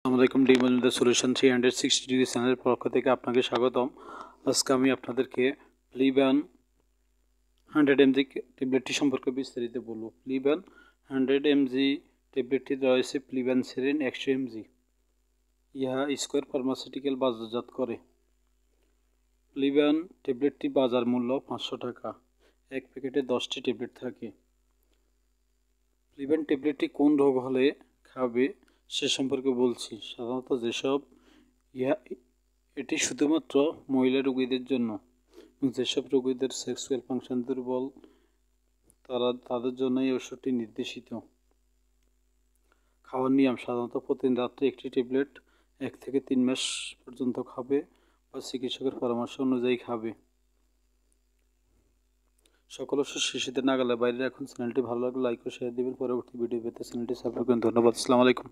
আসসালামু আলাইকুম। D Majumdar solution 360 degree চ্যানেলের পক্ষ থেকে আপনাকে স্বাগতম। আজকে আমি আপনাদেরকে প্লিবান 100 mg ট্যাবলেটটি সম্পর্কে বিস্তারিত বলব। প্লিবান 100 mg ট্যাবলেটটি রয়েছে প্লিবান সেরিন 100 mg। ইহা স্কয়ার ফার্মাসিউটিক্যাল বাজারজাত করে। প্লিবান ট্যাবলেটটি বাজার মূল্য 500 টাকা। এক প্যাকেটে 10টি ট্যাবলেট থাকে। প্লিবান ট্যাবলেটটি কোন রোগ হলে খাবে সে সম্পর্কে বলছি। সাধারণত এটি শুধুমাত্র মহিলা রোগীদের জন্য। যেসব রোগীদের সেক্সুয়াল ফাংশন দুর্বল তাদের জন্য এই ওষুধটি নির্দেশিত। খাওয়ার নিয়ম: সাধারণত প্রতিদিন রাত্রে একটি ট্যাবলেট 1 থেকে 3 মাস পর্যন্ত খাবে বা চিকিৎসকের পরামর্শ অনুযায়ী খাবে। সকল ওষুধ শিশুদের নাগালের বাইরে রাখুন। চ্যানেলটি ভালো লাগলে লাইক ও শেয়ার দিবেন। পরবর্তী ভিডিও পেতে চ্যানেলটি সাবস্ক্রাইব করুন। ধন্যবাদ। আসসালামু আলাইকুম।